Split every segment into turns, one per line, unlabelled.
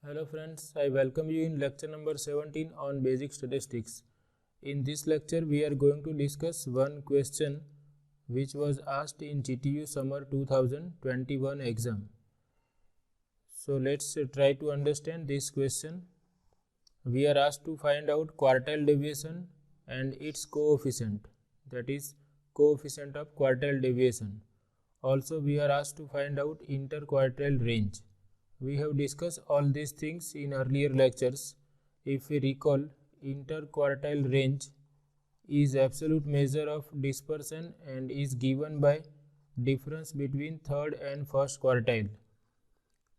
Hello friends, I welcome you in lecture number 17 on basic statistics. In this lecture we are going to discuss one question which was asked in GTU summer 2021 exam. So let's try to understand this question. We are asked to find out quartile deviation and its coefficient, that is coefficient of quartile deviation. Also we are asked to find out interquartile range. We have discussed all these things in earlier lectures. If we recall, interquartile range is absolute measure of dispersion and is given by difference between third and first quartile.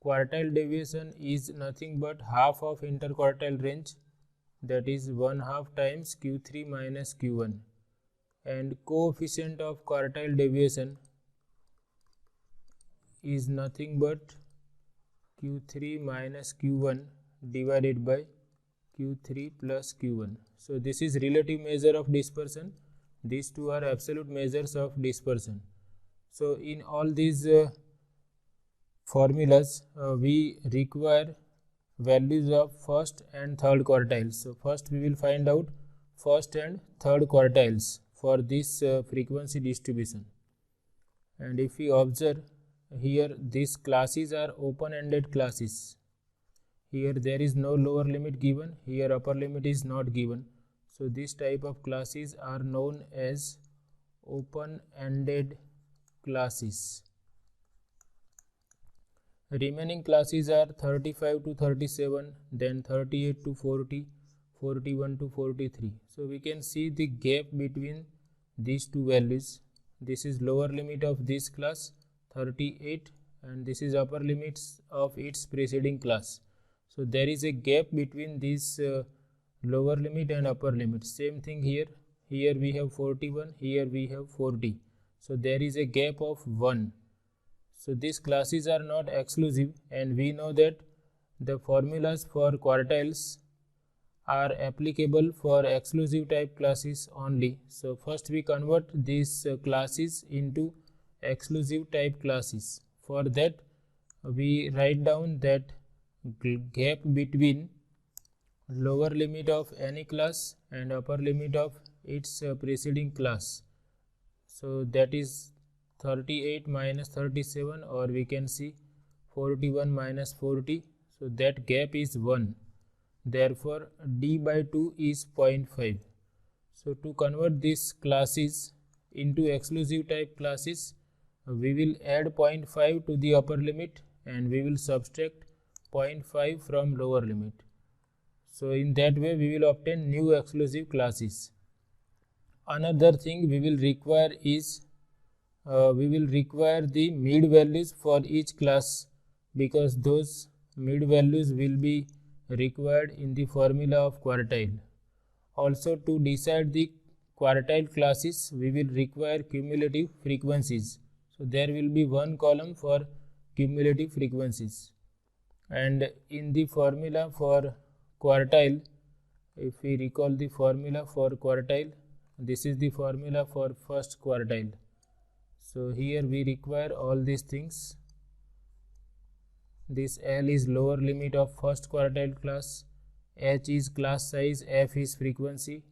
Quartile deviation is nothing but half of interquartile range, that is 1/2 times Q3 minus Q1, and coefficient of quartile deviation is nothing but Q3 minus Q1 divided by Q3 plus Q1. So this is relative measure of dispersion. These two are absolute measures of dispersion. So in all these formulas we require values of first and third quartiles. So first we will find out first and third quartiles for this frequency distribution. And if we observe here, these classes are open-ended classes. Here there is no lower limit given, here upper limit is not given. So this type of classes are known as open-ended classes. Remaining classes are 35 to 37, then 38 to 40, 41 to 43. So we can see the gap between these two values. This is lower limit of this class 38 and this is upper limits of its preceding class. So there is a gap between this lower limit and upper limit. Same thing here. Here we have 41, here we have 40. So there is a gap of 1. So these classes are not exclusive, and we know that the formulas for quartiles are applicable for exclusive type classes only. So first we convert these classes into exclusive type classes. For that we write down that gap between lower limit of any class and upper limit of its preceding class. So that is 38 minus 37, or we can see 41 minus 40. So that gap is 1. Therefore d by 2 is 0.5. So to convert these classes into exclusive type classes, we will add 0.5 to the upper limit and we will subtract 0.5 from lower limit. So in that way we will obtain new exclusive classes. Another thing we will require is the mid values for each class, because those mid values will be required in the formula of quartile. Also, to decide the quartile classes we will require cumulative frequencies. So there will be one column for cumulative frequencies, and in the formula for quartile, if we recall the formula for quartile, this is the formula for first quartile. So here we require all these things. This L is lower limit of first quartile class, H is class size, F is frequency,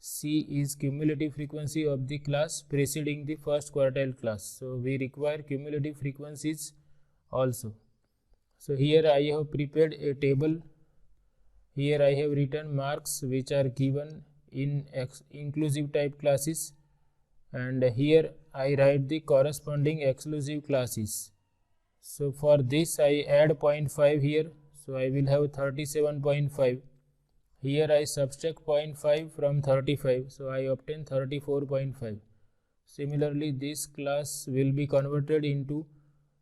C is cumulative frequency of the class preceding the first quartile class. So we require cumulative frequencies also. So here I have prepared a table. Here I have written marks which are given in inclusive type classes, and here I write the corresponding exclusive classes. So for this I add 0.5 here. So I will have 37.5. Here I subtract 0.5 from 35, so I obtain 34.5. Similarly, this class will be converted into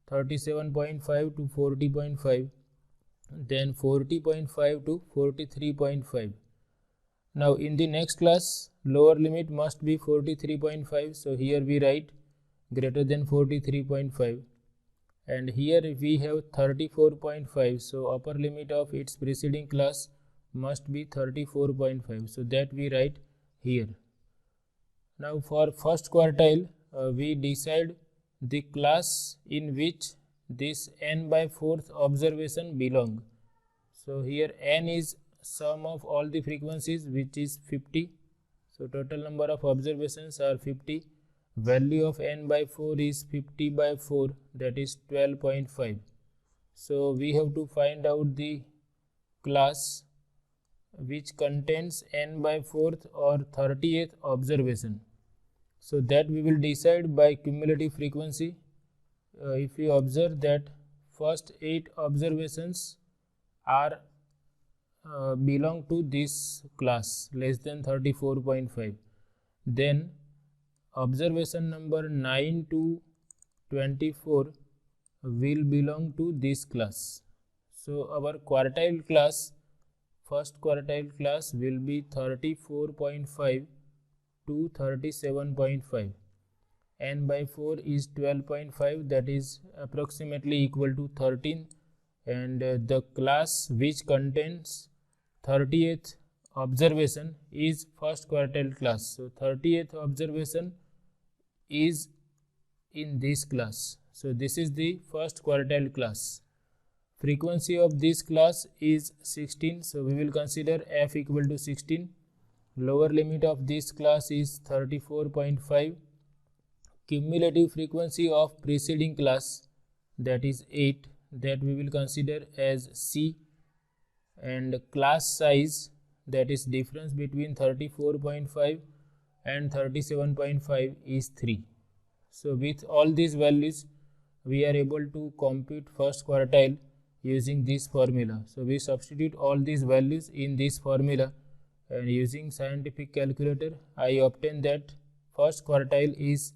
37.5 to 40.5, then 40.5 to 43.5. Now in the next class, lower limit must be 43.5, so here we write greater than 43.5. And here we have 34.5, so upper limit of its preceding class must be 34.5, so that we write here. Now for first quartile we decide the class in which this n by 4th observation belong. So here n is sum of all the frequencies, which is 50. So total number of observations are 50. Value of n by 4 is 50 by 4, that is 12.5. So we have to find out the class which contains n by 4th or 30th observation. So that we will decide by cumulative frequency. If we observe that first 8 observations are belong to this class less than 34.5, then observation number 9 to 24 will belong to this class. So our quartile class, first quartile class will be 34.5 to 37.5. n by 4 is 12.5, that is approximately equal to 13, and the class which contains 30th observation is first quartile class. So 30th observation is in this class. So this is the first quartile class. Frequency of this class is 16, so we will consider f equal to 16. Lower limit of this class is 34.5. Cumulative frequency of preceding class, that is 8, that we will consider as C, and class size, that is difference between 34.5 and 37.5, is 3. So with all these values we are able to compute first quartile using this formula. So we substitute all these values in this formula, and using scientific calculator I obtain that first quartile is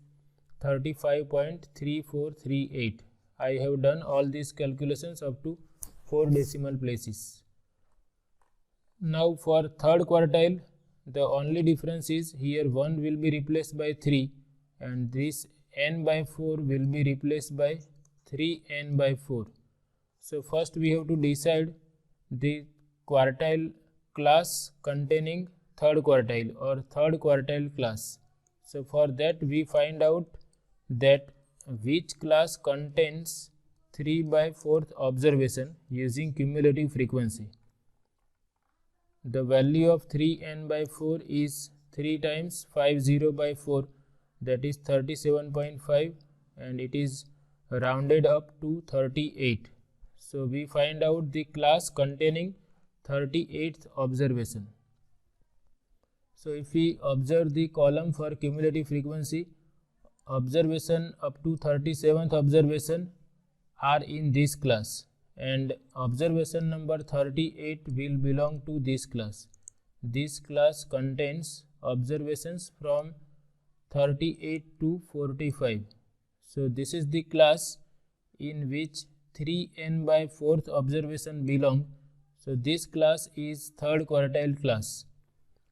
35.3438. I have done all these calculations up to 4 decimal places. Now for third quartile, the only difference is here 1 will be replaced by 3, and this n by 4 will be replaced by 3n by 4. So first we have to decide the quartile class containing third quartile or third quartile class. So for that we find out that which class contains 3 by 4th observation using cumulative frequency. The value of 3n by 4 is 3 times 50 by 4, that is 37.5, and it is rounded up to 38. So we find out the class containing 38th observation. So if we observe the column for cumulative frequency, observation up to 37th observation are in this class, and observation number 38 will belong to this class. This class contains observations from 38 to 45. So this is the class in which 3n by 4th observation belong. So this class is third quartile class.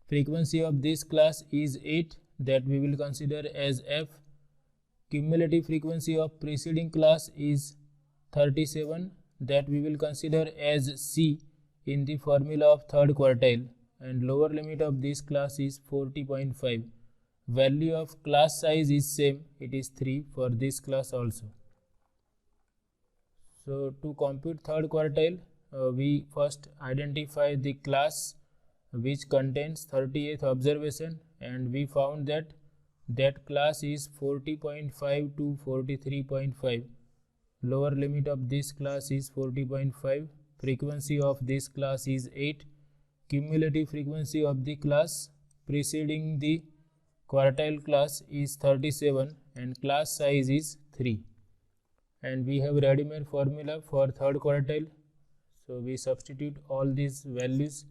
Frequency of this class is 8, that we will consider as f. Cumulative frequency of preceding class is 37, that we will consider as C in the formula of third quartile, and lower limit of this class is 40.5. Value of class size is same, it is 3 for this class also. So to compute third quartile, we first identify the class which contains 38th observation, and we found that class is 40.5 to 43.5. Lower limit of this class is 40.5. Frequency of this class is 8. Cumulative frequency of the class preceding the quartile class is 37, and class size is 3. And we have ready-made formula for third quartile. So we substitute all these values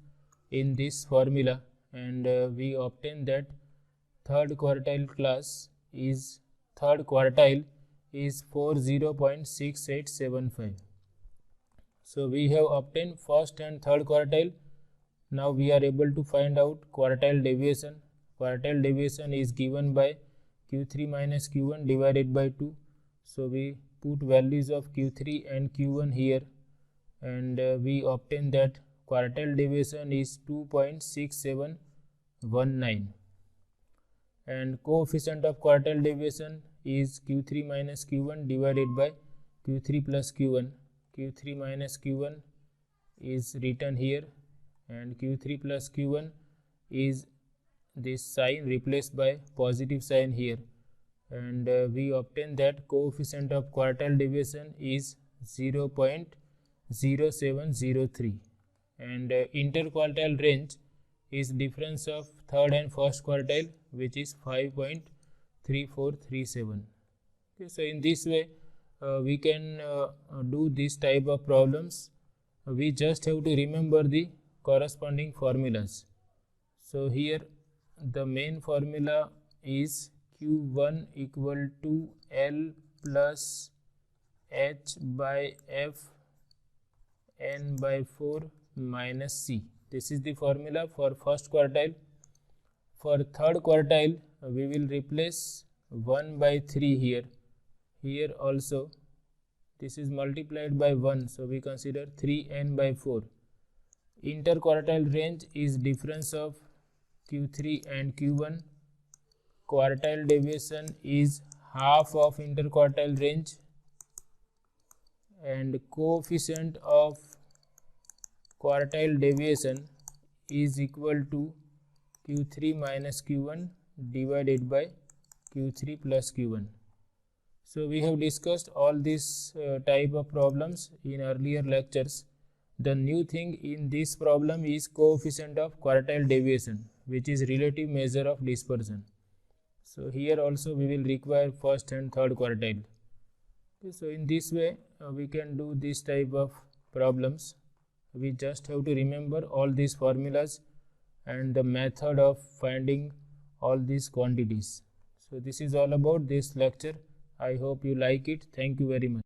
in this formula, and we obtain that third quartile is 40.6875. So we have obtained first and third quartile. Now we are able to find out quartile deviation. Quartile deviation is given by Q3 minus Q1 divided by 2. So we put values of Q3 and Q1 here, and we obtain that quartile deviation is 2.6719, and coefficient of quartile deviation is Q3 minus Q1 divided by Q3 plus Q1. Q3 minus Q1 is written here, and q3 plus q1 is this sign replaced by positive sign here, and we obtain that coefficient of quartile deviation is 0.0703, and interquartile range is difference of third and first quartile, which is 5.3437. Okay, so in this way we can do this type of problems. We just have to remember the corresponding formulas. So here the main formula is q1 equal to L plus h by f n by 4 minus c. This is the formula for first quartile. For third quartile we will replace 1 by 3 here. Here also this is multiplied by 1, so we consider 3n by 4. Interquartile range is difference of q3 and q1. Quartile deviation is half of interquartile range, and coefficient of quartile deviation is equal to q3 minus q1 divided by q3 plus q1. So we have discussed all these type of problems in earlier lectures. The new thing in this problem is coefficient of quartile deviation, which is relative measure of dispersion. So here also we will require first and third quartile. Okay, so in this way we can do this type of problems. We just have to remember all these formulas and the method of finding all these quantities. So this is all about this lecture. I hope you like it. Thank you very much.